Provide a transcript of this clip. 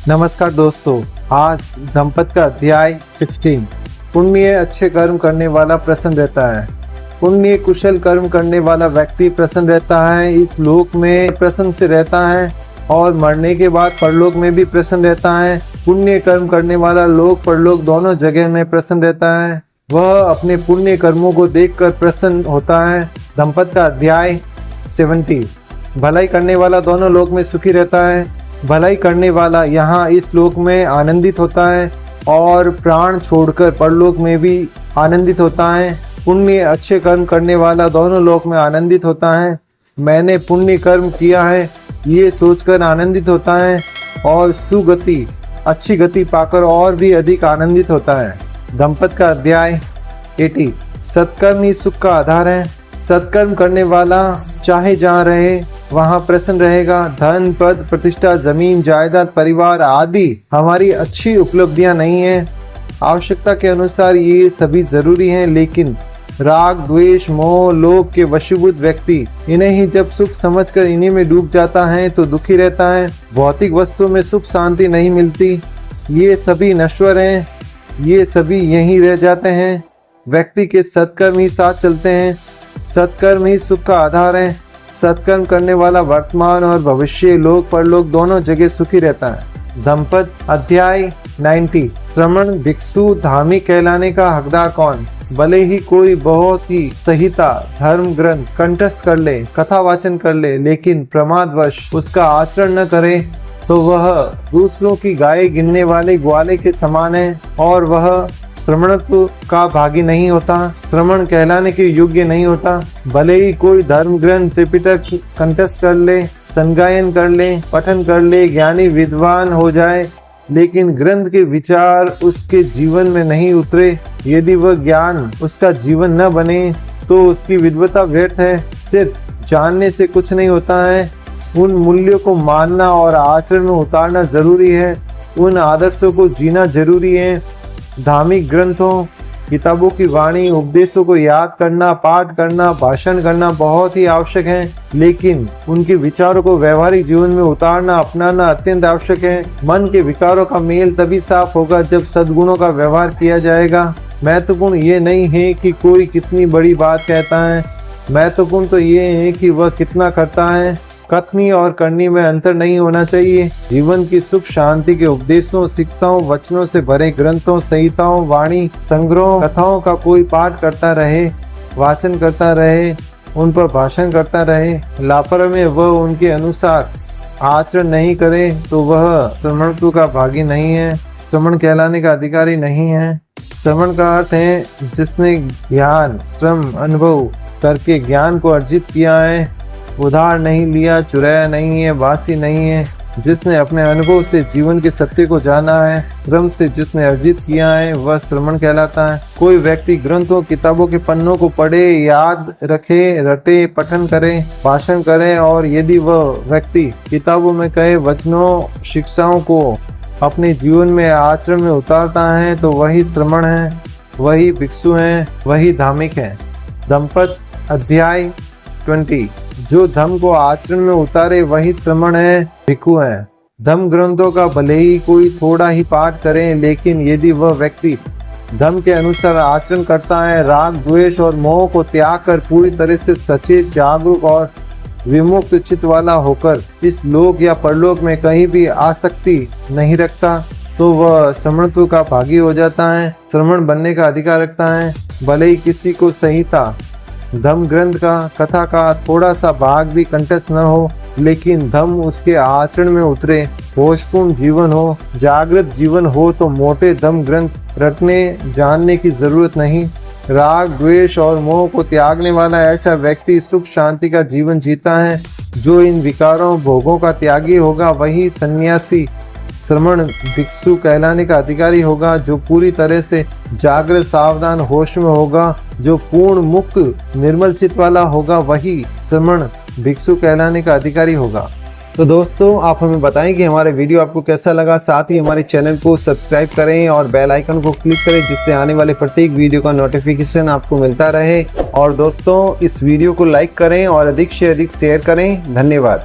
नमस्कार दोस्तों, आज दंपत का अध्याय 16। पुण्य अच्छे कर्म करने वाला प्रसन्न रहता है। पुण्य कुशल कर्म करने वाला व्यक्ति प्रसन्न रहता है, इस लोक में प्रसन्न से रहता है और मरने के बाद परलोक में भी प्रसन्न रहता है। पुण्य कर्म करने वाला लोक परलोक दोनों जगह में प्रसन्न रहता है। वह अपने पुण्य कर्मों को देखकर प्रसन्न होता है। दंपत का अध्याय 70। भलाई करने वाला दोनों लोक में सुखी रहता है। भलाई करने वाला यहाँ इस लोक में आनंदित होता है और प्राण छोड़कर परलोक में भी आनंदित होता है। पुण्य अच्छे कर्म करने वाला दोनों लोक में आनंदित होता है। मैंने पुण्य कर्म किया है ये सोचकर आनंदित होता है और सुगति अच्छी गति पाकर और भी अधिक आनंदित होता है। दंपत का अध्याय 80। सत्कर्म ही सुख का आधार है। सत्कर्म करने वाला चाहे जहाँ रहे वहाँ प्रसन्न रहेगा। धन, पद, प्रतिष्ठा, जमीन, जायदाद, परिवार आदि हमारी अच्छी उपलब्धियां नहीं हैं। आवश्यकता के अनुसार ये सभी जरूरी हैं, लेकिन राग, द्वेष, मोह, लोभ के वशीभूत व्यक्ति इन्हें ही जब सुख समझकर इन्हीं में डूब जाता है तो दुखी रहता है। भौतिक वस्तुओं में सुख शांति नहीं मिलती। ये सभी नश्वर हैं, ये सभी यहीं रह जाते हैं। व्यक्ति के सत्कर्म ही साथ चलते हैं। सत्कर्म ही सुख का आधार है। सत्कर्म करने वाला वर्तमान और भविष्य लोक परलोक दोनों जगह सुखी रहता है। दंपत अध्याय 90। श्रमण भिक्षु धार्मिक कहलाने का हकदार कौन? भले ही कोई बहुत ही संहिता, धर्म ग्रंथ कंठस्थ कर ले, कथा वाचन कर ले, लेकिन प्रमादवश उसका आचरण न करे तो वह दूसरों की गाय गिनने वाले ग्वाले के समान है और वह श्रमणत्व का भागी नहीं होता, श्रमण कहलाने के योग्य नहीं होता। भले ही कोई धर्म ग्रंथ त्रिपिटक कंठस्थ कर ले, संगायन कर ले, पठन कर ले, ज्ञानी विद्वान हो जाए, लेकिन ग्रंथ के विचार उसके जीवन में नहीं उतरे, यदि वह ज्ञान उसका जीवन न बने तो उसकी विद्वता व्यर्थ है। सिर्फ जानने से कुछ नहीं होता है, उन मूल्यों को मानना और आचरण में उतारना जरूरी है। उन आदर्शों को जीना जरूरी है। धार्मिक ग्रंथों, किताबों की वाणी, उपदेशों को याद करना, पाठ करना, भाषण करना बहुत ही आवश्यक है, लेकिन उनके विचारों को व्यवहारिक जीवन में उतारना, अपनाना अत्यंत आवश्यक है। मन के विकारों का मेल तभी साफ होगा जब सद्गुणों का व्यवहार किया जाएगा। महत्वपूर्ण ये नहीं है कि कोई कितनी बड़ी बात कहता है, महत्वपूर्ण तो ये है कि वह कितना करता है। कथनी और करनी में अंतर नहीं होना चाहिए। जीवन की सुख शांति के उपदेशों, शिक्षाओं, वचनों से भरे ग्रंथों, संहिताओं, वाणी, संग्रहों, कथाओं का कोई पाठ करता रहे, वाचन करता रहे, उन पर भाषण करता रहे, लापरवाही में वह उनके अनुसार आचरण नहीं करे तो वह श्रमणत्व का भागी नहीं है, श्रमण कहलाने का अधिकारी नहीं है। श्रमण का अर्थ है जिसने ज्ञान, श्रम, अनुभव करके ज्ञान को अर्जित किया है, उधार नहीं लिया, चुराया नहीं है, बासी नहीं है, जिसने अपने अनुभव से जीवन के सत्य को जाना है, श्रम से जिसने अर्जित किया है वह श्रमण कहलाता है। कोई व्यक्ति ग्रंथों, किताबों के पन्नों को पढ़े, याद रखे, रटे, पठन करे, भाषण करे और यदि वह व्यक्ति किताबों में कहे वचनों, शिक्षाओं को अपने जीवन में आचरण में उतारता है तो वही श्रमण है, वही भिक्षु है, वही धार्मिक है। दंपत अध्याय 20। जो धर्म को आचरण में उतारे वही श्रमण है, भिक्षु है। धर्म ग्रंथों का भले ही कोई थोड़ा ही पाठ करे, लेकिन यदि वह व्यक्ति धर्म के अनुसार आचरण करता है, राग, द्वेष और मोह को त्याग कर पूरी तरह से सचेत, जागरूक और विमुक्त चित्त वाला होकर इस लोक या परलोक में कहीं भी आसक्ति नहीं रखता, तो वह श्रमणत्व का भागी हो जाता है, श्रमण बनने का अधिकार रखता है। भले ही किसी को संहिता, धम्म ग्रंथ का, कथा का थोड़ा सा भाग भी कंठस्थ न हो, लेकिन धम्म उसके आचरण में उतरे, होशपूर्ण जीवन हो, जागृत जीवन हो तो मोटे धम्म ग्रंथ रटने जानने की जरूरत नहीं। राग, द्वेष और मोह को त्यागने वाला ऐसा व्यक्ति सुख शांति का जीवन जीता है। जो इन विकारों, भोगों का त्यागी होगा वही सन्यासी, श्रमण, भिक्षु कहलाने का अधिकारी होगा। जो पूरी तरह से जागृत, सावधान, होश में होगा, जो पूर्ण मुक्त निर्मल चित्त वाला होगा वही श्रमण, भिक्षु कहलाने का अधिकारी होगा। तो दोस्तों, आप हमें बताएं कि हमारे वीडियो आपको कैसा लगा। साथ ही हमारे चैनल को सब्सक्राइब करें और बेल आइकन को क्लिक करें, जिससे आने वाले प्रत्येक वीडियो का नोटिफिकेशन आपको मिलता रहे। और दोस्तों, इस वीडियो को लाइक करें और अधिक से अधिक शेयर करें। धन्यवाद।